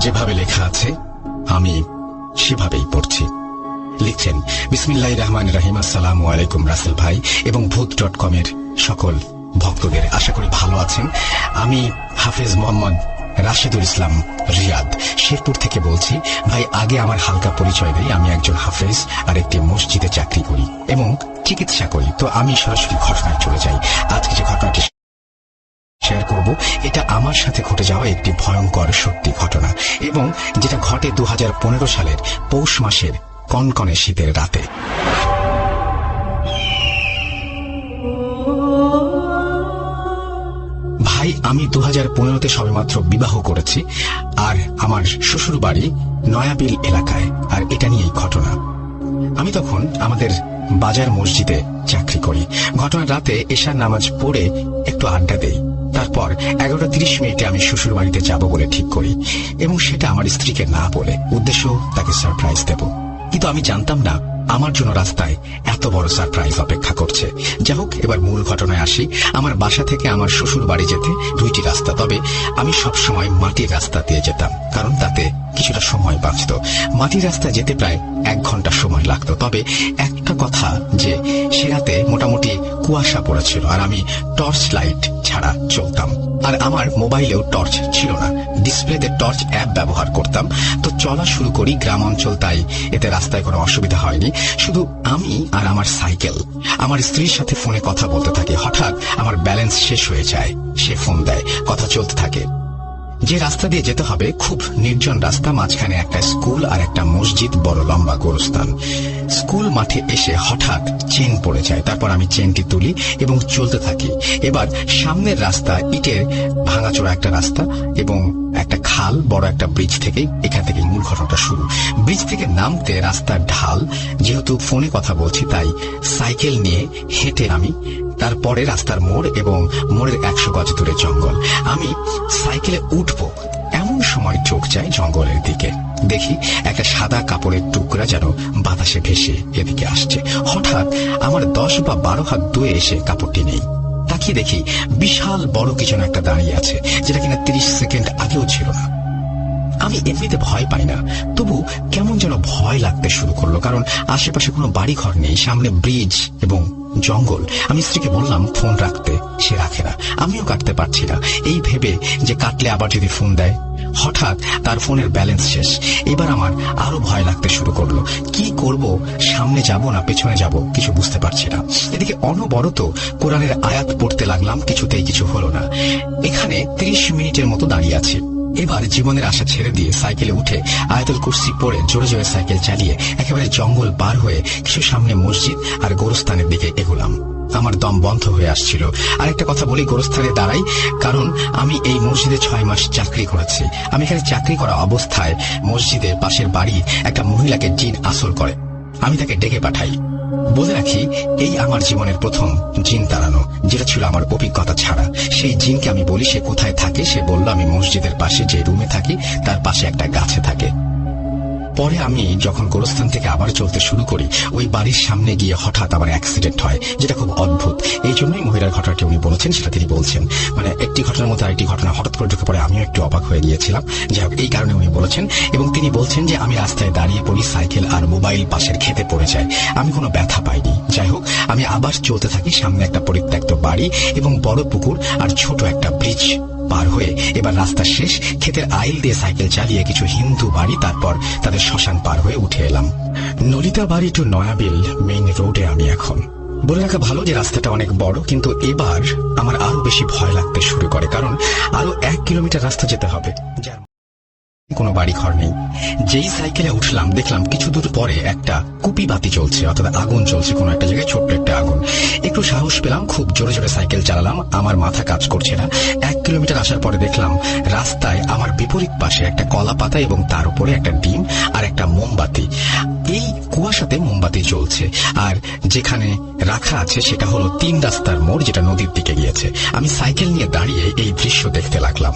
যেভাবে লেখা আছে আমি সেভাবেই পড়ছি। লিখছেন, বিসমিল্লাহির রহমানির রহিম। আসসালামু আলাইকুম রাসেল ভাই এবং ভূত.com এর সকল ভক্তদের, আশা করি ভালো আছেন। আমি হাফেজ মোহাম্মদ রাশিদুল ইসলাম রিয়াদ শেরপুর থেকে বলছি। ভাই, আগে আমার হালকা পরিচয় দেই। আমি একজন হাফেজ আর একটি মসজিদে চাকরি করি এবং চিকিৎসা করি। তো আমি সরাসরি ঘটনায় চলে যাই। আজকে যে ঘটনাটি শেয়ার করব, এটা আমার সাথে ঘটে যাওয়া একটি ভয়ঙ্কর সত্যি ঘটনা এবং যেটা ঘটে 2015 সালের পৌষ মাসের কনকনে শীতের রাতে। ভাই, আমি 2015-তে সবেমাত্র বিবাহ করেছি আর আমার শ্বশুর বাড়ি নয়াবিল এলাকায়, আর এটা নিয়েই ঘটনা। আমি তখন আমাদের বাজার মসজিদে চাকরি করি। ঘটনার রাতে এশার নামাজ পড়ে একটু আড্ডা দেই। তারপর 11:30 আমি শ্বশুর বাড়িতে যাব বলে ঠিক করি এবং সেটা আমার স্ত্রীকে না বলে, উদ্দেশ্য তাকে সারপ্রাইজ দেব। কিন্তু আমি জানতাম না আমার জন্য রাস্তায় এত বড় সারপ্রাইজ অপেক্ষা করছে। যাই হোক, এবার মূল ঘটনায় আসি। আমার বাসা থেকে আমার শ্বশুর বাড়ি যেতে 2টি রাস্তা, তবে আমি সবসময় মাটির রাস্তা দিয়ে যেতাম, কারণ তাতে কিছুটা সময় বাঁচত। মাটির রাস্তা যেতে প্রায় 1 ঘন্টা সময় লাগতো। তবে একটা কথা, যে সে রাতে মোটামুটি কুয়াশা পড়েছিল আর আমি টর্চ লাইট ছাড়া চলতাম, আর আমার মোবাইলেও টর্চ ছিল না, ডিসপ্লেতে টর্চ অ্যাপ ব্যবহার করতাম। তো চলা শুরু করি গ্রাম অঞ্চল, তাই এতে রাস্তায় কোনো অসুবিধা হয়নি। শুধু আমি আর আমার সাইকেল। আমার স্ত্রীর সাথে ফোনে কথা বলতে থাকি। হঠাৎ আমার ব্যালেন্স শেষ হয়ে যায়। সে ফোন দেয়, কথা চলতে থাকে। যে রাস্তা দিয়ে যেতে হবে খুব নির্জন রাস্তা, মাঝখানে একটা স্কুল আর একটা মসজিদ, বড় লম্বা গোরস্থান। স্কুল মাঠে এসে হঠাৎ চেন পড়ে যায়। তারপর আমি চেনটি তুলি এবং চলতে থাকি। এবার সামনের রাস্তা ইটের ভাঙাচোরা একটা রাস্তা এবং একটা খাল, বড় একটা ব্রিজ থেকে, এখান থেকে মূল ঘটনাটা শুরু। ব্রিজ থেকে নামতে রাস্তার ঢাল, যেহেতু ফোনে কথা বলছি তাই সাইকেল নিয়ে হেঁটে নামি। তারপরে রাস্তার মোড় এবং মোড়ের 100 গজ দূরে জঙ্গল। আমি সাইকেলে উঠবো, এমন সময় চোখ যায় জঙ্গলের দিকে। দেখি একটা সাদা কাপড়ের টুকরা যেন বাতাসে ভেসে এদিকে আসছে। হঠাৎ আমার 10 বা 12 হাত দূরে এসে কাপড়টি নেই। তাকিয়ে দেখি বিশাল বড় কিছু একটা দাঁড়িয়ে আছে, যেটা কিনা 30 সেকেন্ড আগেও ছিল না। আমি এমনিতে ভয় পাই না, তবু কেমন যেন ভয় লাগতে শুরু করলো, কারণ আশেপাশে কোনো বাড়ি ঘর নেই, সামনে ব্রিজ এবং জঙ্গল। আমি স্ত্রীকে বললাম ফোন রাখতে, সে রাখে না। আমিও কাটতে পারছি না, এই ভেবে যে কাটলে আবার যদি ফোন দেয়। হঠাৎ তার ফোনের ব্যালেন্স শেষ। এবার আমার আরো ভয় লাগতে শুরু করলো। কি করব, সামনে যাব না পেছনে যাব, কিছু বুঝতে পারছি না। এদিকে অনবরত কোরআনের আয়াত পড়তে লাগলাম, কিছুতেই কিছু হলো না। এখানে 30 মিনিটের মতো দাঁড়িয়ে আছি। এবার জীবনের আশা ছেড়ে দিয়ে সাইকেলে উঠে আয়াতুল কুরসি পড়ে জোরে জোরে সাইকেল চালিয়ে একেবারে জঙ্গল পার হয়ে কিছু সামনে মসজিদ আর গোরস্থানের দিকে এগোলাম। আমার দম বন্ধ হয়ে আসছিল। আরেকটা কথা বলি, গোরস্থানে দাঁড়াই কারণ আমি এই মসজিদে 6 মাস চাকরি করেছি। আমি এখানে চাকরি করা অবস্থায় মসজিদের পাশের বাড়ির একটা মহিলাকে জিন আসর করে। আমি তাকে ডেকে পাঠাই। বলে রাখি, এই আমার জীবনের প্রথম জিন তাড়ানো, যেটা ছিল আমার অভিজ্ঞতা ছাড়া। সেই জিনকে আমি বলি সে কোথায় থাকে। সে বলল আমি মসজিদের পাশে যে রুমে থাকি তার পাশে একটা গাছে থাকে। পরে আমি যখন গোরস্থান থেকে আবার চলতে শুরু করি, ওই বাড়ির সামনে গিয়ে হঠাৎ আমার অ্যাক্সিডেন্ট হয়, যেটা খুব অদ্ভুত। এই জন্যই মহিলার ঘটনাটি উনি বলেছেন, সেটা তিনি বলছেন। মানে একটি ঘটনার মধ্যে আরেকটি ঘটনা হঠাৎ করে ঢুকে পড়ে আমিও একটু অবাক হয়ে গিয়েছিলাম। যাই হোক, এই কারণে উনি বলেছেন। এবং তিনি বলছেন যে আমি রাস্তায় দাঁড়িয়ে পড়ি, সাইকেল আর মোবাইল পাশের খেতে পড়ে যায়, আমি কোনো ব্যথা পাইনি। যাই হোক, আমি আবার চলতে থাকি। সামনে একটা পরিত্যক্ত বাড়ি এবং বড় পুকুর আর ছোট একটা ব্রিজ পার হয়ে এবার রাস্তা শেষ। ক্ষেতের আইল দিয়ে সাইকেল চালিয়ে কিছু হিন্দু বাড়ি, তারপর তাদের শ্মশান পার হয়ে উঠে এলাম। নলিতা বাড়ি টু নয়াবিল মেইন রোডে আমি এখন। বলে রাখা ভালো যে রাস্তাটা অনেক বড়, কিন্তু এবার আমার আরো বেশি ভয় লাগতে শুরু করে, কারণ আরো 1 কিলোমিটার রাস্তা যেতে হবে, যার কোনো বাড়ি ঘর নেই। যেই সাইকেলে উঠলাম দেখলাম কিছু দূর পরে একটা কুপি বাতি চলছে, অর্থাৎ আগুন চলছে কোনো একটা জায়গায়, ছোট্ট একটা আগুন। একটু সাহস পেলাম, খুব জোরে জোরে সাইকেল চালালাম। আমার মাথা কাজ করছে না। 1 কিলোমিটার আসার পরে দেখলাম রাস্তায় আমার বিপরীত পাশে একটা কলা পাতা এবং তার উপরে একটা ডিম আর একটা মোমবাতি। এই কুয়াশাতে মোমবাতি জ্বলছে, আর যেখানে রাখা আছে সেটা হলো 3 রাস্তার মোড়, যেটা নদীর দিকে গিয়েছে। আমি সাইকেল নিয়ে দাঁড়িয়ে এই দৃশ্য দেখতে লাগলাম।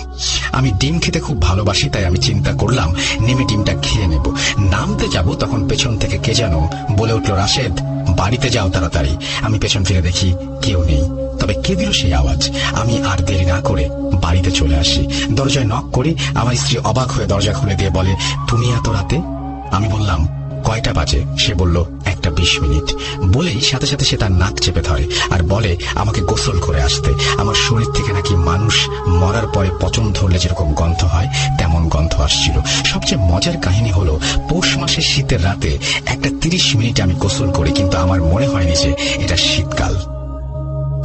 আমি ডিম খেতে খুব ভালোবাসি, তাই আমি চিন্তা করলাম নেমে ডিমটা খেয়ে নেব। নামতে যাব তখন পেছন থেকে কে যেন বলে উঠল, রাশেদ বাড়িতে যাও তাড়াতাড়ি। আমি পেছন ফিরে দেখি কেউ নেই, তবে কে দিল সেই আওয়াজ। আমি আর দেরি না করে বাড়িতে চলে আসি। দরজায় নক করি, আমার স্ত্রী অবাক হয়ে দরজা খুলে দিয়ে বলে, তুমি এত রাতে? আমি বললাম, কয়টা বাজে? সে বলল, 1:20। বলেই সাথে সাথে সে তার নাক চেপে ধরে আর বলে আমাকে গোসল করে আসতে। আমার শরীর থেকে নাকি মানুষ মরার পরে পচন ধরলে যেরকম গন্ধ হয় তেমন গন্ধ আসছিল। সবচেয়ে মজার কাহিনী হলো, পৌষ মাসের শীতের রাতে 1:30 আমি গোসল করি, কিন্তু আমার মনে হয়নি যে এটা শীতকাল।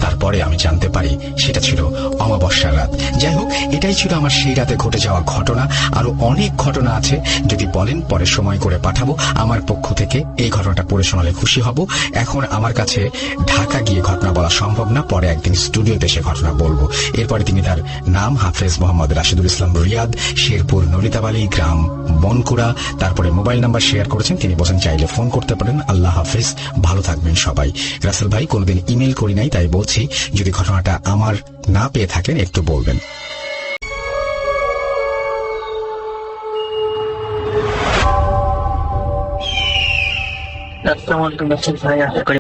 তারপরে আমি জানতে পারি সেটা ছিল অমাবস্যার রাত। যাই হোক, এটাই ছিল আমার সেই রাতে ঘটে যাওয়া ঘটনা। আরো অনেক ঘটনা আছে, যদি বলেন পরে সময় করে পাঠাবো। আমার পক্ষ থেকে এই ঘটনাটা পড়ে শোনালে খুশি হব। এখন আমার কাছে ঢাকা গিয়ে ঘটনা বলা সম্ভব না, পরে একদিন স্টুডিওতে এসে ঘটনা বলবো। এরপরে তিনি তার নাম হাফেজ মোহাম্মদ রাশিদুল ইসলাম রিয়াদ, শেরপুর নলিতাবাড়ি, গ্রাম বনকুড়া, তারপরে মোবাইল নাম্বার শেয়ার করেছেন। তিনি বলেন চাইলে ফোন করতে পারেন। আল্লাহ হাফেজ, ভালো থাকবেন সবাই। রাসেল ভাই, কোনোদিন ইমেল করি নাই, তাই বলছি যদি ঘটনাটা আমার না পেয়ে থাকেন একটু বলবেন।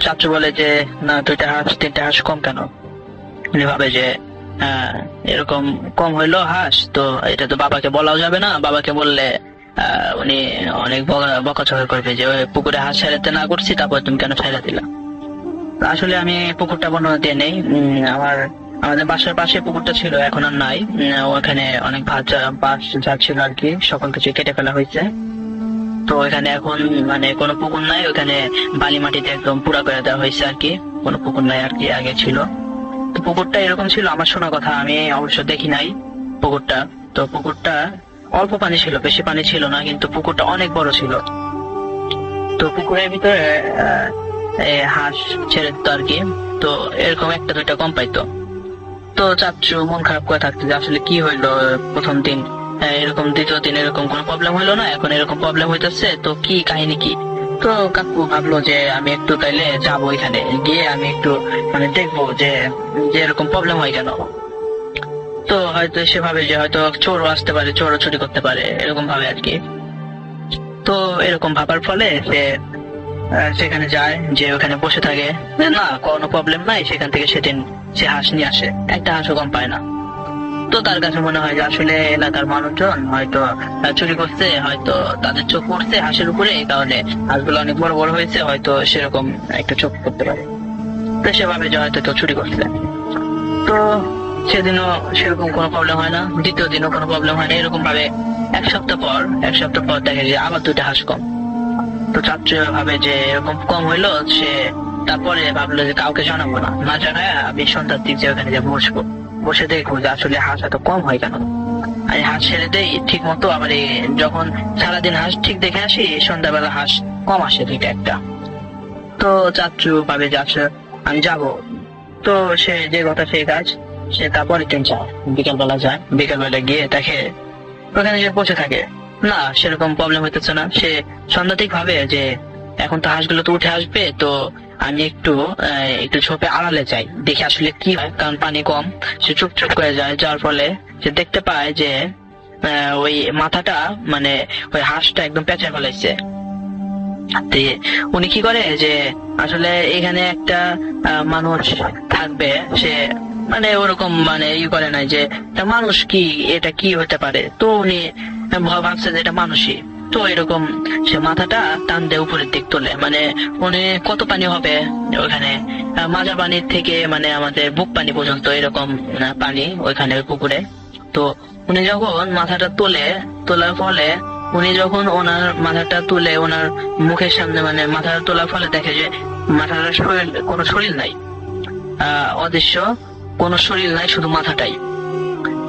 চাচু বলে যে না, 2টা হাঁস 3টা হাঁস কম কেন? উনি ভাবে যে এরকম কম হইলো হাঁস, তো এটা তো বাবাকে বলাও যাবে না, বাবাকে বললে উনি অনেক বকাঝকা করবে যে ওই পুকুরে হাঁস ছাড়াতে না করছি, তারপর তুমি কেন ছাড়া দিলা। আসলে আমি পুকুরটা বর্ণনা দিয়ে নেই। আমাদের বাসার পাশে পুকুরটা ছিল, এখন আর নাই। ওখানে অনেক বাঁশ ছিল আর কি, সকল কিছু কেটে ফেলা হয়েছে। তো এখানে এখন মানে কোনো পুকুর নাই, ওখানে বালি মাটিতে একদম পুরা করে দেওয়া হয়েছে আর কি, কোনো পুকুর নাই আর কি, আগে ছিল। তো পুকুরটা এরকম ছিল আমার শোনা কথা, আমি অবশ্য দেখি নাই পুকুরটা। তো পুকুরটা অল্প পানি ছিল, বেশি পানি ছিল না, কিন্তু পুকুরটা অনেক বড় ছিল। তো পুকুরের ভিতরে হাঁস ছেড়ে দিত আর কি। তো এরকম 1-2টা কম পাইতো। তো চাচ্চু মন খারাপ করে থাকতো যে আসলে কি হইলো, প্রথম দিন এরকম, দ্বিতীয় দিন এরকম কোনো প্রবলেম হইলো না, এখন এরকম প্রবলেম হইতেছে, তো কি কাহিনী কি? তো কাকু ভাবলো যে আমি একটু তাইলে যাবো, এখানে গিয়ে আমি একটু মানে দেখবো যে এরকম প্রবলেম হয় কেন। তো হয়তো সে ভাবে যে হয়তো চোরও আসতে পারে, চোরও চুরি করতে পারে, এরকম ভাবে আর কি। তো এরকম ভাবার ফলে সে সেখানে যায়, যে ওখানে বসে থাকে, না কোনো প্রবলেম নাই, সেখান থেকে সেদিন সে হাঁস নিয়ে আসে, একটা হাঁসও কম পায় না। তো তার কাছে মনে হয় যে আসলে এলাকার মানুষজন হয়তো চুরি করছে, হয়তো তাদের চোখ পড়ছে হাঁসের উপরে, এই কারণে হাঁসগুলো অনেক বড় বড় হয়েছে, হয়তো সেরকম একটা চোখ করতে পারে। তো সে ভাবে যে হয়তো কেউ চুরি করছে। তো সেদিনও সেরকম কোনো প্রবলেম হয় না, দ্বিতীয় দিনও কোনো প্রবলেম হয় না। এরকম ভাবে এক সপ্তাহ পর দেখে যে আবার 2টা হাঁস কম। তো চাচ্চু ভাবে যে এরকম কম হইলো, সে তারপরে ভাবলো যে কাউকে জানাবো না, না জানায় আমি সন্ধ্যার দিক যে ওখানে বসবো, বসে দেখবো যে আসলে হাঁস এত কম হয় কেন। আমি হাঁস ছেড়ে দেই ঠিক মতো, আবার যখন সারাদিন হাঁস ঠিক দেখে আসি, সন্ধ্যাবেলা হাঁস কম আসে 2-1টা। তো চাচ্চু ভাবে যে আসলে আমি যাবো। তো সে যে কথা সেই কাজ, সে তারপরে দিন যায়, বিকালবেলা যায়। বিকালবেলা গিয়ে দেখে ওখানে যে বসে থাকে, না সেরকম প্রবলেম হইতেছে না। সে সাংঘাতিক ভাবে যে এখন তো হাঁসগুলো তো উঠে আসবে, তো আমি একটু ঝোপে আড়ালে যাই, দেখি আসলে কি হয়, কারণ পানি কম। সে চুপচুপ করে যায়, যার ফলে সে দেখতে পায় যে ওই মাথাটা মানে ওই হাঁসটা একদম পেঁচে ফেলাইছে। উনি কি করে যে আসলে এখানে একটা মানুষ থাকবে, সে মানে ওরকম মানে করে নাই যে মানুষ কি, এটা কি হতে পারে। তো উনি ভাবছে যে এটা মানুষই। তো এরকম সে মাথাটা টান দিয়ে উপরের দিক তোলে, মানে উনি কত পানি হবে ওখানে, মাজা পানির থেকে মানে আমাদের বুক পানি পর্যন্ত এরকম পানি ওইখানে পুকুরে। তো উনি যখন মাথাটা তোলার ফলে, উনি যখন ওনার মাথাটা তুলে ওনার মুখের সামনে মানে মাথাটা তোলার ফলে দেখে যে মাথাটার কোনো শরীর নাই, অদৃশ্য কোনো শরীর নাই, শুধু মাথাটাই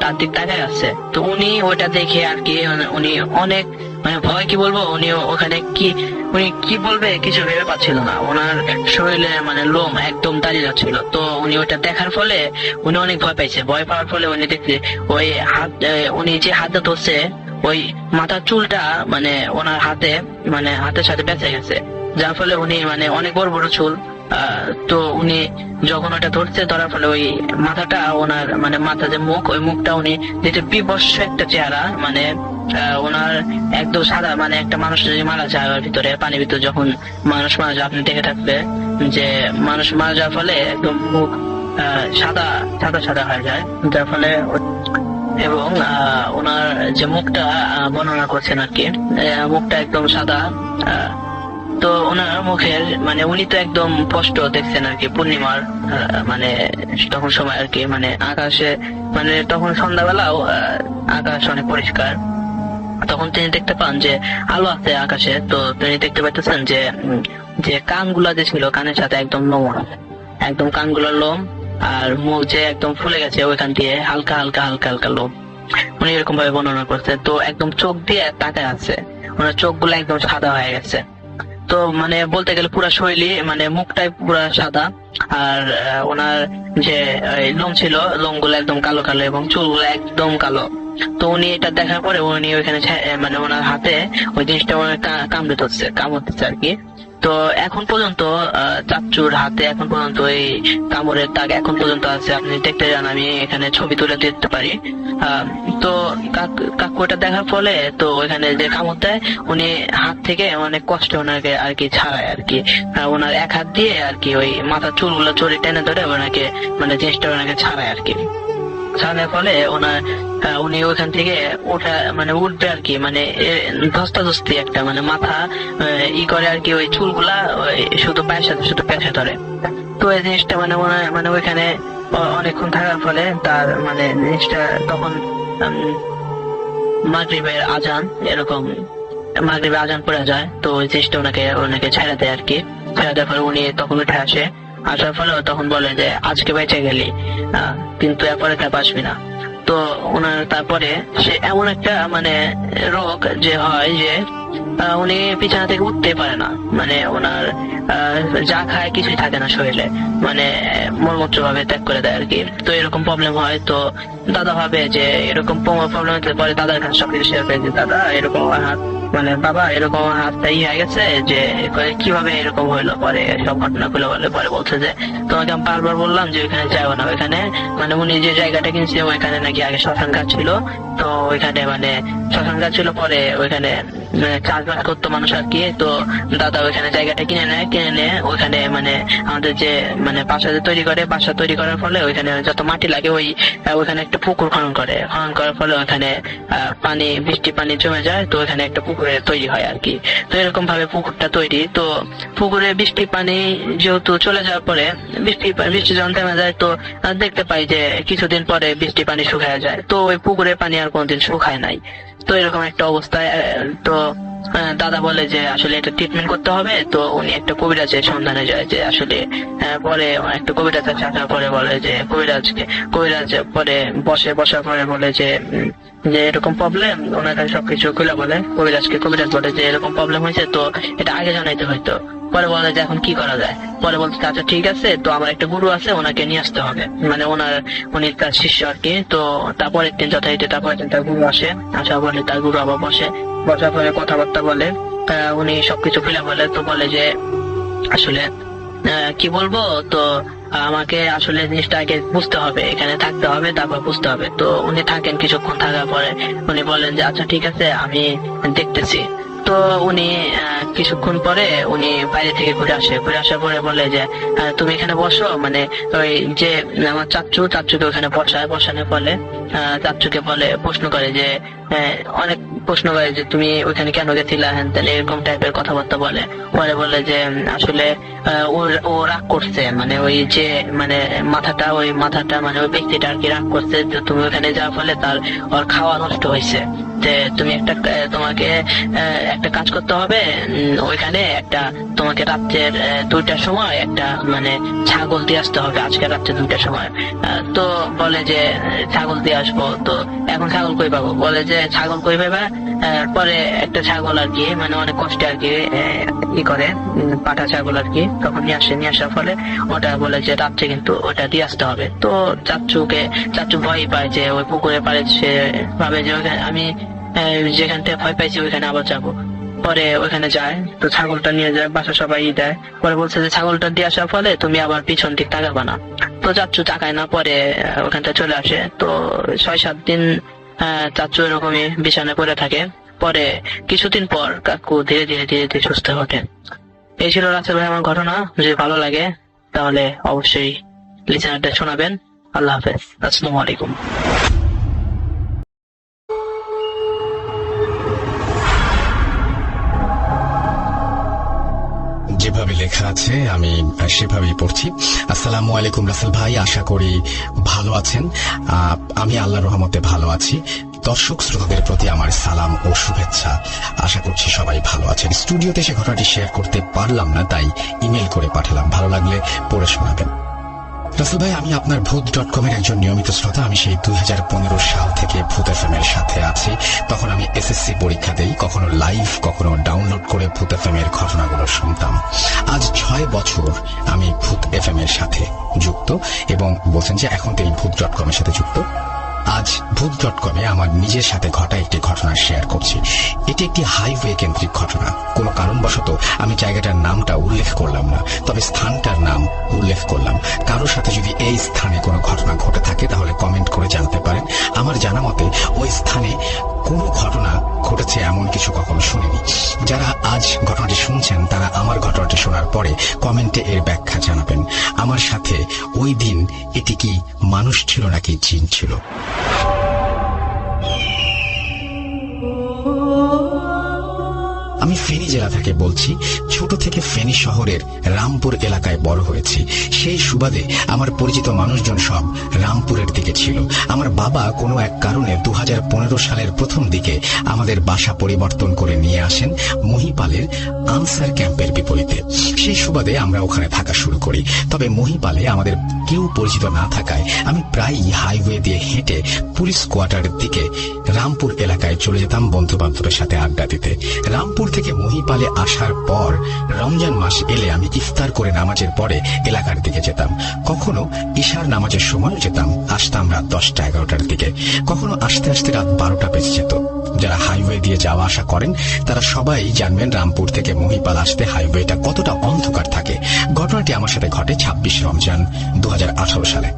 তার দিক তাকায় আছে। তো উনি ওইটা দেখে আর কি, উনি অনেক মানে ভয়, কি বলবো, উনি ওখানে উনি কি বলবে কিছু ভেবে পাচ্ছিল না। ওনার শরীরে মানে লোম একদম দাঁড়িয়ে যাচ্ছিল। তো উনি ওইটা দেখার ফলে উনি অনেক ভয় পাইছে। ভয় পাওয়ার ফলে উনি দেখছে ওই উনি যে হাতটা ধরছে, ওই মাথার চুলটা মানে ওনার হাতের সাথে বেঁচে গেছে, যার ফলে উনি মানে অনেক বড় বড় চুল। তো উনি যখন ওটা ধরার ফলে ওই মাথাটা ওনার মানে মাথা যে মুখ, ওই মুখটা উনি যেটা বিভৎস একটা চেহারা, মানে ওনার একদম সাদা, মানে একটা মানুষ যদি মারা যায় ওর ভিতরে পানির ভিতরে, যখন মানুষ মারা যায় আপনি দেখে থাকবে যে মানুষ মারা যাওয়ার ফলে একদম মুখ সাদা সাদা সাদা হয়ে যায়, যার ফলে এবং ওনার যে মুখটা বর্ণনা করছেন আর কি, মুখটা একদম সাদা। তো ওনার মুখের মানে উনি তো একদম স্পষ্ট দেখছেন আর কি পূর্ণিমার মানে তখন সময় আর কি, মানে আকাশে মানে তখন সন্ধ্যাবেলাও আকাশ অনেক পরিষ্কার। তখন তিনি দেখতে পান যে আলো আছে আকাশে। তো তিনি দেখতে পাইতেছেন যে যে কানগুলা যে ছিল কানের সাথে একদম লোম, একদম কানগুলোর লোম, আর মুখ যে একদম ফুলে গেছে ওইখান দিয়ে হালকা হালকা হালকা হালকা লোম। উনি এরকম ভাবে বর্ণনা করছে। তো একদম চোখ দিয়ে তাকায় আছে, ওনার চোখগুলো একদম সাদা হয়ে গেছে। তো মানে বলতে গেলে পুরা শৈলী মানে মুখটাই পুরা সাদা, আর ওনার যে লোম ছিল লোমগুলো একদম কালো কালো এবং চুলগুলো একদম কালো। তো উনি এটা দেখার পরে উনি ওইখানে মানে ওনার হাতে ওই জিনিসটা কামড়ে ধরছে আর কি। তো এখন পর্যন্ত চাচ্চুর হাতে এখন পর্যন্ত এই কামড়ের দাগ এখন পর্যন্ত আছে। আপনি দেখতে যান, আমি এখানে ছবি তুলে দিতে পারি। তো কাকু এটা দেখার ফলে তো ওইখানে যে কামড় দেয় উনি হাত থেকে অনেক কষ্ট ওনাকে আর কি ছাড়ায় আর কি, ওনার এক হাত দিয়ে আর কি ওই মাথার চুলগুলো চড়ে টেনে ধরে ওনাকে মানে জিনিসটা ওনাকে ছাড়ায় আর কি। ছাড়ানোর ফলে উনি ওইখান থেকে উঠবে আর কি, মানে ধস্তাধস্তি একটা মানে মাথা করে আর কি, ওই চুলগুলা শুধু পায়ের সাথে শুধু পেঁচে ধরে। তো এই জিনিসটা মানে ওইখানে অনেকক্ষণ থাকার ফলে তার মানে জিনিসটা তখন মাগরিবের আজান এরকম মাগরিবের আজান পড়ে যায়। তো ওই জিনিসটা ওনাকে ছেড়ে দেয় আর কি। ছেড়ে দেওয়ার পরে উনি তখন উঠে আসার ফলে তখন বলে যে আজকে বেঁচে গেলি, কিন্তু এরপরে তা বাঁচবি না। তো ওনার তারপরে সে এমন একটা মানে রোগ যে হয় যে উনি বিছানা থেকে উঠতে পারে না, মানে ওনার যা খায় কিছুই থাকে না শরীরে, মানে মলমূত্র ভাবে ত্যাগ করে দেয় আর কি। তো এরকম প্রবলেম হয়। তো দাদা ভাবে যে এরকম প্রবলেম হতে পরে দাদার কাছে সবকিছু শেয়ার করে যে দাদা এরকম হাত মানে বাবা এরকম হাতটা হয়ে গেছে যে কিভাবে এরকম হইলো। পরে সব ঘটনা খুলে বলে, পরে বলছে যে তোমাকে আমি বারবার বললাম যে ওইখানে যাবো না। ওইখানে মানে উনি যে জায়গাটা কিনছে ওইখানে নাকি আগে শ্মশান ঘাট ছিল। তো ওইখানে মানে শ্মশান ঘাট ছিল, পরে ওইখানে চাষবাস করতো মানুষ আর কি। তো দাদা ওইখানে জায়গাটা কিনে নিয়ে ওইখানে মানে আমাদের যে মানে বাসা তৈরি করার ফলে ওইখানে যত মাটি লাগে ওইখানে একটা পুকুর খনন করার ফলে ওইখানে বৃষ্টি পানি জমে যায়। তো ওইখানে একটা পুকুরে তৈরি হয় আর কি। তো এরকম ভাবে পুকুরটা তৈরি। তো পুকুরে বৃষ্টি পানি যেহেতু চলে যাওয়ার পরে বৃষ্টি যখন থেমে যায়, তো দেখতে পাই যে কিছুদিন পরে বৃষ্টি পানি শুকায় যায়। তো ওই পুকুরের পানি আর কোনদিন শুকায় নাই। তো এরকম একটা অবস্থায় তো দাদা বলে যে আসলে এটা ট্রিটমেন্ট করতে হবে। তো উনি একটা কবিরাজের সন্ধানে যায় যে আসলে পরে একটা কবিরাজ আছে, আসার পরে বলে যে কবিরাজ পরে বসার পরে বলে যে এরকম প্রবলেম, ওনার কাছে সবকিছু খুলে বলে কবিরাজ বলে যে এরকম প্রবলেম হয়েছে, তো এটা আগে জানাইতে হইতো। পরে বলে যে এখন কি করা যায়। পরে বলতে আচ্ছা ঠিক আছে, তো আমার একটা গুরু আছে ওনাকে নিয়ে আসতে হবে, মানে উনি তার শিষ্য আর কি। তো তারপরের দিন তার গুরু আসা বলে তার গুরু আবার বসার পরে কথাবার্তা বলে, উনি সবকিছু খুলে বলে। তো বলে যে আসলে কি বলবো, তো আমাকে আসলে জিনিসটা আগে বুঝতে হবে, এখানে থাকতে হবে, তারপর বুঝতে হবে। তো উনি থাকেন, কিছুক্ষণ থাকার পরে উনি বলেন যে আচ্ছা ঠিক আছে আমি দেখতেছি। তো উনি কিছুক্ষণ পরে উনি বাইরে থেকে ঘুরে আসার পরে বলে যে তুমি এখানে বসো, মানে ওই যে আমার চাচ্চুকে ওখানে বসানোর ফলে চাচ্চুকে বলে প্রশ্ন করে যে অনেক প্রশ্ন করে যে তুমি ওইখানে কেন গেছিলা, হ্যান তেন এরকম টাইপের কথাবার্তা বলে। পরে বলে যে আসলে ও রাগ করছে, মানে ওই যে মানে মাথাটা মানে ওই ব্যক্তিটা আর কি রাগ করছে যে তুমি ওখানে যাওয়ার ফলে ওর খাওয়া নষ্ট হয়েছে। যে তুমি তোমাকে একটা কাজ করতে হবে, ওইখানে তোমাকে রাত্রের 2টার সময় একটা মানে ছাগল দিয়ে আসতে হবে, আজকে রাত্রে 2টার সময়। তো বলে যে ছাগল দিয়ে আসবো। তো এখন ছাগল কই পাবো, বলে যে ছাগল কই পাবা। পরে একটা ছাগল আর কি মানে অনেক কষ্টে আর কি করে পাঠা ছাগল আর কি, তখন নিয়ে আসার ফলে ওটা বলে যে রাত্রে কিন্তু ওটা দিয়ে আসতে হবে। তো চাচ্চু ভয় পায় যে ওই পুকুরে পারে, সে ভাবে যে আমি যেখান থেকে ভয় পাইছি ওইখানে আবার যাবো। পরে ওইখানে যায়, তো ছাগলটা নিয়ে যায়, বাসা সবাই দেয়। পরে বলছে যে ছাগলটা দিয়ে আসার ফলে তুমি আবার পিছন দিক তাকাবা না। তো চাচ্চু তাকায় না, পরে ওখানটা চলে আসে। তো 6-7 দিন চাচ্চু এরকমই বিছানায় পড়ে থাকে। পরে কিছুদিন পর কাকু ধীরে ধীরে সুস্থ ওঠে। এই ছিল রাসেল ভাই আমার ঘটনা। যদি ভালো লাগে তাহলে অবশ্যই লিসেনারটা শোনাবেন। আল্লাহ হাফেজ, আসসালামু আলাইকুম। যেভাবে লেখা আছে আমি সেভাবেই পড়ছি। আসসালামু আলাইকুম রাসেল ভাই, আশা করি ভালো আছেন। আমি আল্লাহর রহমতে ভালো আছি। দর্শক শ্রোতাদের প্রতি আমার সালাম ও শুভেচ্ছা। আশা করছি সবাই ভালো আছেন। স্টুডিওতে সে ঘটনাটি শেয়ার করতে পারলাম না, তাই ইমেল করে পাঠালাম। ভালো লাগলে পড়ে শোনাবেন। রাসেল ভাই, আমি আপনার ভূত.com এর একজন নিয়মিত শ্রোতা। আমি সেই 2015 সাল থেকে ভূত FM এর সাথে আছি। তখন আমি এসএসসি পরীক্ষা দেই, কখনো লাইভ কখনো ডাউনলোড করে ভূত FM এর ঘটনাগুলো শুনতাম। আজ 6 বছর আমি ভূত FM এর সাথে যুক্ত, এবং বলছেন যে এখন তো এই ভূত.com এর সাথে যুক্ত। আজ ভূত.com এ আমার নিজের সাথে ঘটা একটি ঘটনা শেয়ার করছি। এটি একটি হাইওয়ে কেন্দ্রিক ঘটনা। কোনো কারণবশত আমি জায়গাটার নামটা উল্লেখ করলাম না, তবে স্থানটার নাম উল্লেখ করলাম। কারোর সাথে যদি এই স্থানে কোনো ঘটনা ঘটে থাকে তাহলে কমেন্ট করে জানাতে পারেন। আমার জানা মতে ওই স্থানে কোনো ঘটনা ঘটেছে এমন কিছু কখনো শুনিনি। যারা আজ ঘটনাটি শুনছেন তারা আমার ঘটনাটি শোনার পরে কমেন্টে এর ব্যাখ্যা জানাবেন। আমার সাথে ওই দিন এটি কি মানুষ ছিল নাকি জিন ছিল? আমি ফেনী জেলা থেকে বলছি। ছোট থেকে ফেনী শহরের রামপুর এলাকায় বড় হয়েছি। সেই সুবাদে আমার পরিচিত মানুষজন সব রামপুরের দিকে ছিল। আমার বাবা কোনো এক কারণে 2015 সালের প্রথম দিকে আমাদের বাসা পরিবর্তন করে নিয়ে আসেন মহিপালের আনসার ক্যাম্পের বিপরীতে। সেই সুবাদে আমরা ওখানে থাকা শুরু করি। তবে মহিপালে আমাদের কেউ পরিচিত না থাকায় আমি প্রায়ই হাইওয়ে দিয়ে হেঁটে পুলিশ কোয়ার্টারের দিকে রামপুর এলাকায় চলে যেতাম বন্ধু বান্ধবের সাথে আড্ডা দিতে। রামপুর থেকে মহিপালে আসার পর রমজান মাস এলে আমি ইফতার করে নামাজের পরে এলাকার দিকে যেতাম। কখনো ইশার নামাজের সময় যেতাম, আসতাম রাত 10টা-11টার দিকে। কখনো আসতে আসতে রাত 12টা বেজে যেত। যারা হাইওয়ে দিয়ে যাওয়া আসা করেন তারা সবাই জানবেন রামপুর থেকে মহিপাল আসতে হাইওয়েটা কতটা অন্ধকার থাকে। ঘটনাটি আমার সাথে ঘটে 26 রমজান 2018 সালে।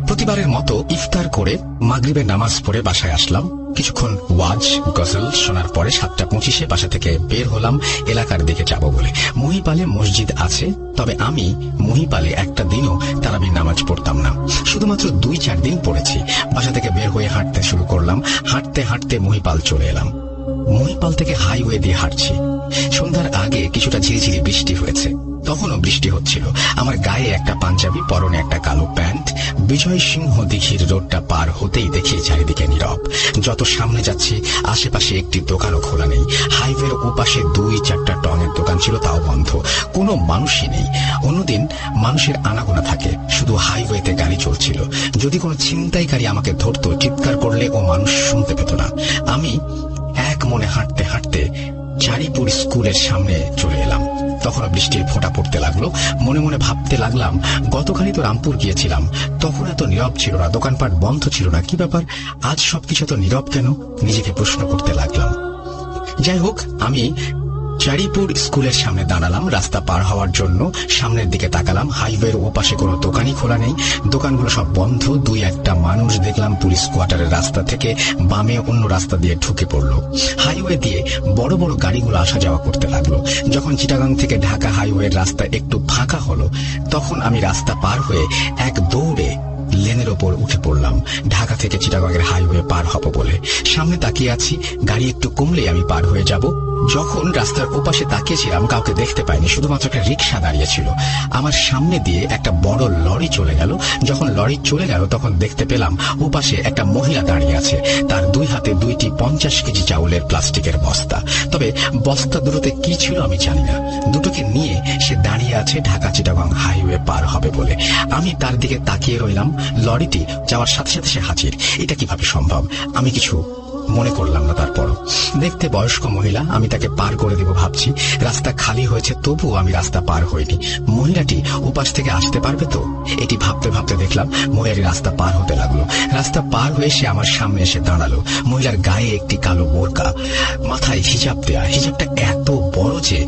প্রতিবারের মতো ইফতার করে মাগরিবের নামাজ পড়ে বাসায় আসলাম। কিছুক্ষণ ওয়াজ গজল শোনার পরে 7টা 25-এ বাসা থেকে বের হলাম এলাকার দিকে যাব বলে। মহিপালে মসজিদ আছে, তবে আমি মহিপালে একটা দিনও তারাবির নামাজ পড়তাম না। শুধুমাত্র 2-4 দিন পড়েছি। বাসা থেকে বের হয়ে হাঁটতে শুরু করলাম। হাঁটতে হাঁটতে মহিপাল চলে এলাম। মহিপাল থেকে হাইওয়ে দিয়ে হাঁটছি। সন্ধ্যার আগে কিছুটা ঝিরিঝিরি বৃষ্টি হয়েছে। তখনও বৃষ্টি হচ্ছিল। আমার গায়ে একটা পাঞ্জাবি, পরনে একটা কালো প্যান্ট। বিজয় সিংহ দিঘির রোডটা পার হতেই দেখি চারিদিকে নীরব। যত সামনে যাচ্ছি আশেপাশে একটি দোকানও খোলা নেই। হাইওয়ের ওপাশে 2-4টা টঙের দোকান ছিল, তাও বন্ধ। কোনো মানুষই নেই। অন্যদিন মানুষের আনাগোনা থাকে, শুধু হাইওয়েতে গাড়ি চলছিল। যদি কোনো ছিনতাইকারী আমাকে ধরতো, চিৎকার করলে ও মানুষ শুনতে পেত না। আমি এক মনে হাঁটতে হাঁটতে চারিপুর স্কুলের সামনে চলে এলাম। তখনও বৃষ্টির ফোঁটা পড়তে লাগলো। মনে মনে ভাবতে লাগলাম, গতকালই তো রামপুর গিয়েছিলাম, তখন এত নীরব ছিল না, দোকানপাট বন্ধ ছিল না, কি ব্যাপার আজ সবকিছু এত নীরব কেন? নিজেকে প্রশ্ন করতে লাগলাম। যাই হোক, আমি চারিপুর স্কুলের সামনে দাঁড়ালাম। রাস্তা পার হওয়ার জন্য সামনের দিকে তাকালাম। হাইওয়ের ওপাশে কোনো দোকানই খোলা নেই, দোকানগুলো সব বন্ধ। 2-1টা মানুষ দেখলাম পুলিশ কোয়ার্টারের রাস্তা থেকে বামে অন্য রাস্তা দিয়ে ঢুকে পড়ল। হাইওয়ে দিয়ে বড় বড় গাড়িগুলো আসা যাওয়া করতে লাগলো। যখন চিটাগাং থেকে ঢাকা হাইওয়ের রাস্তা একটু ফাঁকা হলো, তখন আমি রাস্তা পার হয়ে এক দৌড়ে লেনের ওপর উঠে পড়লাম, ঢাকা থেকে চিটাগাংয়ের হাইওয়ে পার হব বলে। সামনে তাকিয়ে আছি, গাড়ি একটু কমলেই আমি পার হয়ে যাব। যখন রাস্তার ওপাশে তাকিয়েছিলাম কাউকে দেখতে পাইনি, শুধুমাত্র একটা রিক্সা দাঁড়িয়েছিল। আমার সামনে দিয়ে একটা বড় লরি চলে গেল। যখন লরি চলে গেল তখন দেখতে পেলাম ওপাশে একটা মহিলা দাঁড়িয়ে আছে। তার 2 হাতে 2টি 50 কেজি চাউলের প্লাস্টিকের বস্তা। তবে বস্তা দুটোতে কি ছিল আমি জানি না। দুটোকে নিয়ে সে দাঁড়িয়ে আছে ঢাকা চিটাগাং হাইওয়ে পার হবে বলে। আমি তার দিকে তাকিয়ে রইলাম। লরিটি যাওয়ার সাথে সাথে সে হাজির। এটা কিভাবে সম্ভব? আমি কিছু মনে করলাম না। তারপর দেখতে বয়স্ক মহিলা, আমি তাকে পার করে দেব ভাবছি। রাস্তা খালি হয়েছে, তবুও আমি রাস্তা পার হইনি। মহিলাটি উপাস থেকে আসতে পারবে তো, এটি ভাবতে ভাবতে দেখলাম মহিলাটি রাস্তা পার হতে লাগলো। রাস্তা পার হয়ে সে আমার সামনে এসে দাঁড়ালো। মহিলার গায়ে একটি কালো বোরকা, মাথায় হিজাব দেয়া। হিজাবটা এত বড় যে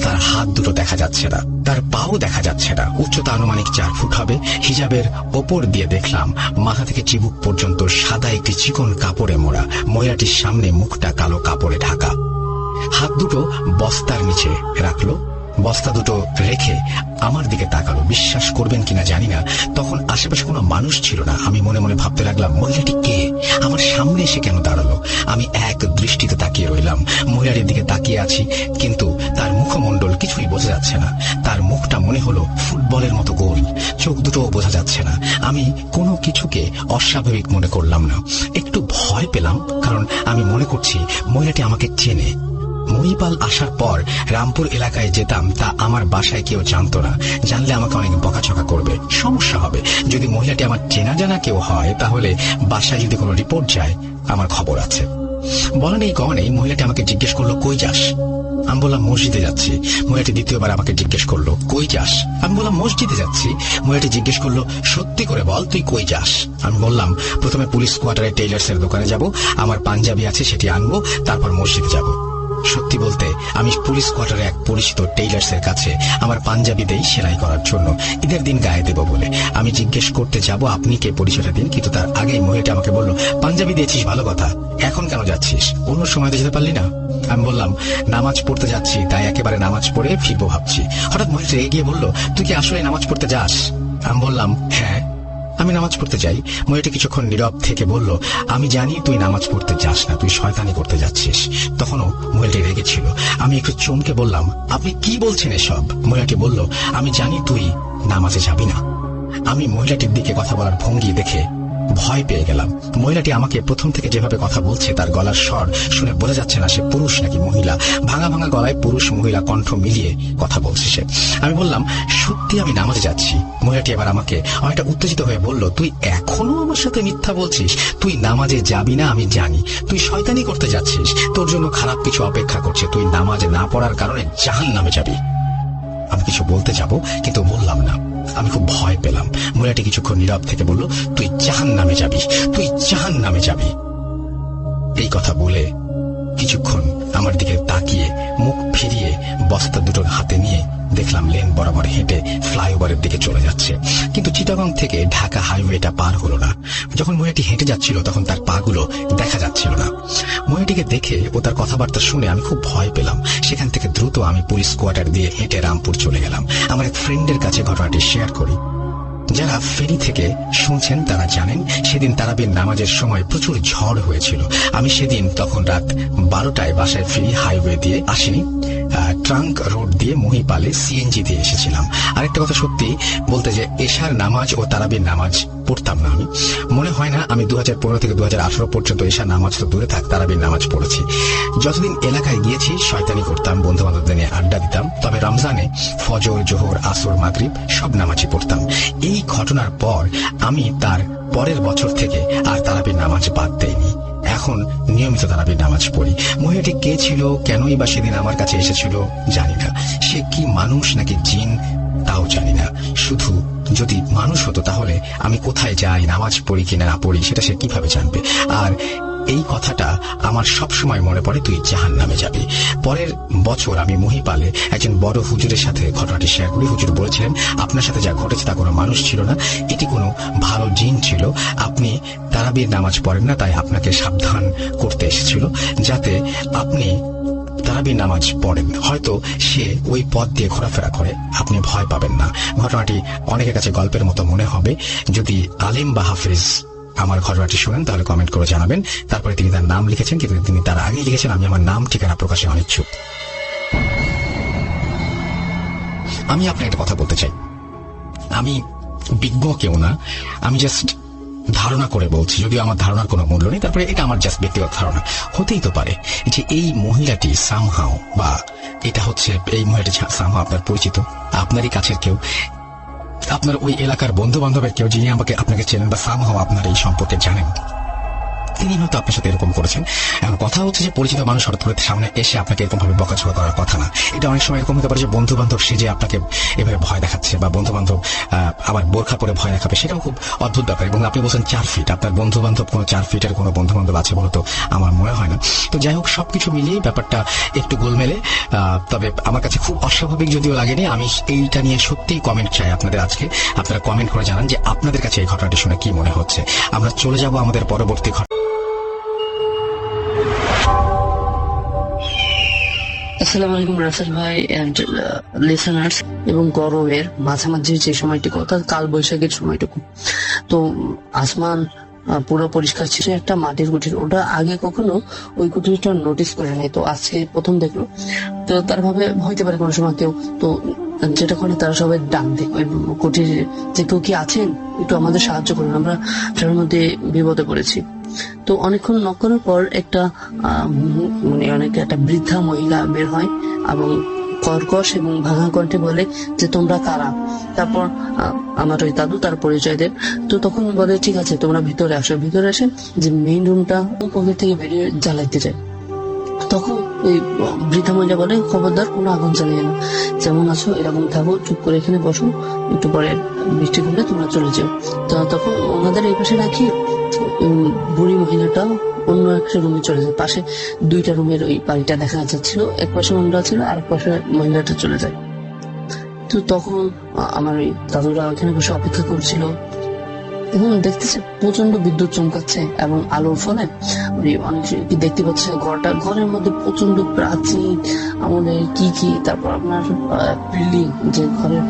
তার হাত দুটো দেখা যাচ্ছে না, তার পাও দেখা যাচ্ছে না। উচ্চতা আনুমানিক 4 ফুট হবে। হিজাবের ওপর দিয়ে দেখলাম মাথা থেকে চিবুক পর্যন্ত সাদা একটি চিকন কাপড়ে মোড়া। মহিলাটির সামনে মুখটা কালো কাপড়ে ঢাকা। হাত দুটো বস্তার নিচে রাখলো। বস্তা দুটো রেখে আমার দিকে তাকালো। বিশ্বাস করবেন কিনা জানি না, তখন আশেপাশে কোনো মানুষ ছিল না। আমি মনে মনে ভাবতে লাগলাম, মহিলাটি কে, আমার সামনে এসে কেন দাঁড়ালো? আমি এক দৃষ্টিতে তাকিয়ে রইলাম। মহিলাটির দিকে তাকিয়ে আছি, কিন্তু তার মুখমণ্ডল কিছুই বোঝা যাচ্ছে না। তার মুখটা মনে হলো ফুটবলের মতো গোল, চোখ দুটোও বোঝা যাচ্ছে না। আমি কোনো কিছুকে অস্বাভাবিক মনে করলাম না, একটু ভয় পেলাম, কারণ আমি মনে করছি মহিলাটি আমাকে চেনে। মহিপাল আসার পর রামপুর এলাকায় যেতাম, তা আমার বাসায় কেউ জানতো না। জানলে আমাকে অনেক বকাঝকা করবে, সমস্যা হবে। যদি মহিলাটি আমার চেনা জানা কেউ হয়, তাহলে বাসায় যদি কোনো রিপোর্ট যায়, আমার খবর আছে। বলা নেই কওয়া নেই, মহিলাটি আমাকে জিজ্ঞেস করলো, কই যাস? আমি বললাম, মসজিদে যাচ্ছি। মহিলাটি দ্বিতীয়বার আমাকে জিজ্ঞেস করলো, কই যাস? আমি বললাম, মসজিদে যাচ্ছি। মহিলাটি জিজ্ঞেস করলো, সত্যি করে বল, তুই কই যাস? আমি বললাম, প্রথমে পুলিশ কোয়ার্টারে টেইলার্সের দোকানে যাব, আমার পাঞ্জাবি আছে সেটি আনবো, তারপর মসজিদে যাব। সত্যি বলতে আমি পুলিশ কোয়ার্টারে এক পরিচিত টেইলার্সের কাছে আমার পাঞ্জাবি দেই সেলাই করার জন্য, ঈদের দিন গায়ে দেব বলে। আমি জিজ্ঞেস করতে যাব, আপনি কে, পরিচয়টা দিন। কিন্তু তার আগেই মহিলাটি আমাকে বলল, পাঞ্জাবি দিয়েছিস, ভালো কথা, এখন কেন যাচ্ছিস? অন্য সময় যেতে পারলি না? আমি বললাম, নামাজ পড়তে যাচ্ছি, তাই একেবারে নামাজ পড়ে ফিরবো ভাবছি। হঠাৎ মহিলাটি এগিয়ে বলল, তুই কি আসলে নামাজ পড়তে যাস? আমি বললাম, হ্যাঁ, আমি নামাজ পড়তে যাই। মহিলাটি কিছুক্ষণ নীরব থেকে বলল, আমি জানি তুই নামাজ পড়তে যাস না, তুই শয়তানি করতে যাচ্ছিস। তখনও মহিলাটি রেগেছিল। আমি একটু চমকে বললাম, আপনি কি বলছেন এসব? মহিলাটি বলল, আমি জানি তুই নামাজে যাবি না। আমি মহিলাটির দিকে কথা বলার ভঙ্গি দেখে ভয় পেয়ে গেলাম। মহিলাটি আমাকে প্রথম থেকে যেভাবে কথা বলছে, তার গলার স্বর শুনে বোঝা যাচ্ছে না সে পুরুষ নাকি মহিলা। ভাঙা ভাঙা গলায় পুরুষ মহিলা কণ্ঠ মিলিয়ে কথা বলছে সে। আমি বললাম, সত্যি আমি নামাজে যাচ্ছি। মহিলাটি এবার আমাকে অনেকটা উত্তেজিত হয়ে বলল, তুই এখনো আমার সাথে মিথ্যা বলছিস? তুই নামাজে যাবি না আমি জানি, তুই শয়তানি করতে যাচ্ছিস, তোর জন্য খারাপ কিছু অপেক্ষা করছে, তুই নামাজে না পড়ার কারণে জাহান্নামে যাবি। আমি কিছু বলতে যাব, কিন্তু বললাম না। আমি খুব ভয় পেলাম। মহিলাটি কিছুক্ষণ নীরব থেকে বলল, তুই জাহান্নামে যাবি, তুই জাহান্নামে যাবি। এই কথা বলে কিছুক্ষণ আমার দিকে তাকিয়ে মুখ ফিরিয়ে বস্তা দুটোর হাতে নিয়ে দেখলাম লেন বরাবর হেঁটে ফ্লাইওভারের দিকে চলে যাচ্ছে। কিন্তু চিটাগং থেকে ঢাকা হাইওয়েটা পার হলো না। যখন মহিলাটি হেঁটে যাচ্ছিল, তখন তার পাগুলো দেখা যাচ্ছিল না। মহিলাটিকে দেখে ও তার কথাবার্তা শুনে আমি খুব ভয় পেলাম। সেখান থেকে দ্রুত আমি পুলিশ কোয়ার্টার দিয়ে হেঁটে রামপুর চলে গেলাম। আমার এক ফ্রেন্ডের কাছে ঘটনাটি শেয়ার করি। যারা ফেরি থেকে শুনছেন তারা জানেন, সেদিন তারাবির নামাজের সময় প্রচুর ঝড় হয়েছিল। আমি সেদিন তখন রাত 12টায় বাসায় ফিরি। হাইওয়ে দিয়ে আসিনি, ট্রাঙ্ক রোড দিয়ে মহিপালে সিএনজি দিয়ে এসেছিলাম। আরেকটা কথা সত্যি বলতে, যে এশার নামাজ ও তারাবির নামাজ পড়তাম না আমি। মনে হয় না আমি 2015 থেকে 2018 পর্যন্ত এশার নামাজ তো দূরে থাক, তারাবির নামাজ পড়েছি। যতদিন এলাকায় গিয়েছি শয়তানি করতাম, বন্ধু বান্ধবদের নিয়ে আড্ডা দিতাম। তবে রমজানে ফজর, জোহর, আসর, মাগরিব সব নামাজই পড়তাম। এই ঘটনার পর আমি তার পরের বছর থেকে আর তারাবির নামাজ বাদ দেইনি। এখন নিয়মিত তারাবির নামাজ পড়ি। মহিলাটি কে ছিল, কেনই বা সেদিন আমার কাছে এসেছিল জানি না। সে কি মানুষ নাকি জিন তাও জানি না। শুধু যদি মানুষ হতো, তাহলে আমি কোথায় যাই, নামাজ পড়ি কিনা না পড়ি, সেটা সে কিভাবে জানবে? আর এই কথাটা আমার সব সময় মনে পড়ে, তুই জাহান্নামে যাবি। পরের বছর আমি মহিপালে একজন বড় হুজুরের সাথে ঘটনাটি শেয়ার করি। হুজুর বলেছিলেন, আপনার সাথে যা ঘটেছে তা কোনো মানুষ ছিল না, এটি কোনো ভালো জিন ছিল। আপনি তারাবির নামাজ পড়েন না, তাই আপনাকে সাবধান করতে এসেছিল, যাতে আপনি তারাবির নামাজ পড়েন। হয়তো সে ওই পথ দিয়ে ঘোরাফেরা করে, আপনি ভয় পাবেন না। ঘটনাটি অনেকের কাছে গল্পের মতো মনে হবে। যদি আলিম বা হাফিজ আমার ঘটনাটি শুনেন, তাহলে কমেন্ট করে জানাবেন। তারপরে তিনি তার নাম লিখেছেন, কিন্তু তিনি তার আগেই লিখেছেন, আমি আমার নাম ঠিকানা প্রকাশে অনিচ্ছুক। আমি আপনাকে একটা কথা বলতে চাই। আমি বিজ্ঞ কেউ না, আমি জাস্ট ধারণা করে বলছি, যদিও আমার ধারণার কোনো মূল্য নেই। তারপরে এটা আমার জাস্ট ব্যক্তিগত ধারণা। হতেই তো পারে যে এই মহিলাটি সামহাও, বা এটা হচ্ছে এই মহিলাটি সামহাও আপনার পরিচিত, আপনারই কাছের কেউ, আপনার ওই এলাকার বন্ধু বান্ধবের কেউ, যিনি আপনাকে চেনেন বা সামহাও আপনার এই সম্পর্কে জানেন, তিনি হয়তো আপনার সাথে এরকম করেছেন। এখন কথা হচ্ছে যে পরিচিত মানুষ হঠাৎ করে সামনে এসে আপনাকে এরকম ভাবে বকাঝকা করার কথা না। এটা অনেক সময় এরকম হতে পারে যে বন্ধু বান্ধব সেজে আপনাকে এভাবে ভয় দেখাচ্ছে, বা বন্ধু বান্ধব আবার বোরখা পরে ভয় দেখাবে, সেটাও খুব অদ্ভুত ব্যাপার। এবং আপনি বলছেন 4 ফিট, আপনার বন্ধু বান্ধব কোনো 4 ফিটের কোনো বন্ধু বান্ধব আছে বলতো আমার মনে হয় না। তো যাই হোক, সবকিছু মিলিয়ে ব্যাপারটা একটু গোলমেলে। তবে আমার কাছে খুব অস্বাভাবিক যদিও লাগেনি। আমি এইটা নিয়ে সত্যিই কমেন্ট চাই আপনাদের আজকে। আপনারা কমেন্ট করে জানান যে আপনাদের কাছে এই ঘটনাটি শুনে কি মনে হচ্ছে। আমরা চলে যাব আমাদের পরবর্তী আসসালামু আলাইকুম রাসেল ভাই এন্ড লিসেনার্স। এবং গরমের মাঝামাঝি যে সময়টুকু অর্থাৎ কাল বৈশাখের সময়টুকু, তো আসমান পুরো পরিষ্কার ছিল। একটা মাটির কুঠির, ওটা আগে কখনো ওই কুঠিরটা নোটিস করে নাই, তো আজকে প্রথম দেখলো। তো তার ভাবে হইতে পারে কোনো সময় কেউ, তো যেটা করে তারা সবাই ডাক দেয় ওই কুঠির যে কেউ কি আছেন, একটু আমাদের সাহায্য করুন, আমরা তার মধ্যে বিপদে পড়েছি। তো অনেকক্ষণ নক করার পর একটা মানে অনেক একটা বৃদ্ধা মহিলা বের হয় এবং কর্কশ এবং ভাঙা কণ্ঠে বলে যে তোমরা কারা। তারপর আমার ওই দাদু তার পরিচয় দেন। তো তখন বলে ঠিক আছে তোমরা ভিতরে আসো। ভিতরে আসে যে মেইন রুমটা পকেট থেকে বেরিয়ে জ্বালাইতে যায়। তখন ওই বৃদ্ধা মহিলা বলে খবরদার কোনো আগুন জ্বালিয়ে না, যেমন আছো এরকম থাকো, চুপ করে এখানে বসো, একটু পরে বৃষ্টি কমলে তোমরা চলে যাও। তো তখন ওনাদের এই পাশে রাখি বুড়ি মহিলাটা অন্য একটা রুমে চলে যায়। পাশে দুইটা রুমের ওই বাড়িটা দেখা যাচ্ছিল, এক পাশে মহিলা ছিল আর এক পাশে মহিলাটা চলে যায়। তো তখন আমার ওই দাদুরা ওখানে বসে অপেক্ষা করছিল। এখন দেখতেছে প্রচন্ড বিদ্যুৎ চমকাচ্ছে এবং আলোর ফলে অনেক কি দেখতে পাচ্ছে ঘরের মধ্যে প্রচন্ড প্রাচীন আমলের কি তারপর আপনার বিল্ডিং, যে ঘরের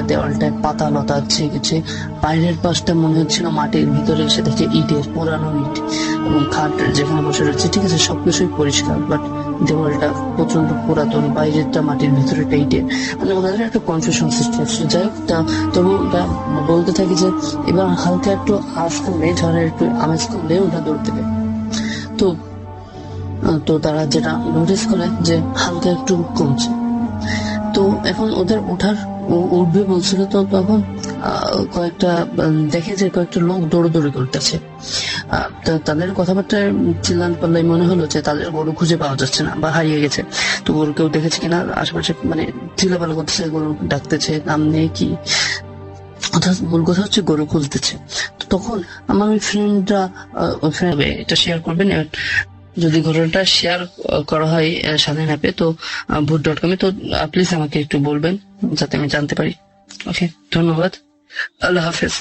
দেওয়ালটায় পাতা লতা ছেকেছে। বাইরের পাশটা মনে হচ্ছিল মাটির, ভিতরে এসে দেখে ইটের, পুরানো ইট এবং খাট যেখানে বসে রয়েছে। ঠিক আছে সবকিছুই পরিষ্কার, বাট দেওয়ালটা প্রচন্ড পুরাতন, বাইরেরটা মাটির, ভিতরেটা ইটের। মানে ওনাদের একটা কনফিউশন সৃষ্টি হচ্ছে। যাই হোক তবু বলতে থাকি যে এবার হালকা একটু আওয়াজ করলে, ঝড়ের একটু আমেজ করলে ওটা দৌড় দেবে। তো তো তারা যেটা নোটিস করে যে হালকা একটু কমছে। তো এখন ওদের উঠবে বলছিল। তো তখন কয়েকটা দেখে যে কয়েকটা লোক দৌড়াদৌড়ি করতেছে। তাদের কথাবার্তায় চিল্লান পাল্লাই মনে হলো যে তাদের গরু খুঁজে পাওয়া যাচ্ছে না বা হারিয়ে গেছে। তো গরু কেউ দেখেছে কিনা আশেপাশে মানে চিল্লাপাল্লা করতেছে, গরু ডাকতেছে, নাম নেই কি, অর্থাৎ মূল কথা হচ্ছে গরু খুঁজতেছে। তো তখন আমার ওই ফ্রেন্ডরা এটা শেয়ার করবেন। যদি ঘটনাটা শেয়ার করা হয় স্বাধীন অ্যাপে, তো voot.com-এ, তো প্লিজ আমাকে একটু বলবেন যাতে আমি জানতে পারি। ওকে, ধন্যবাদ, আল্লাহ হাফেজ।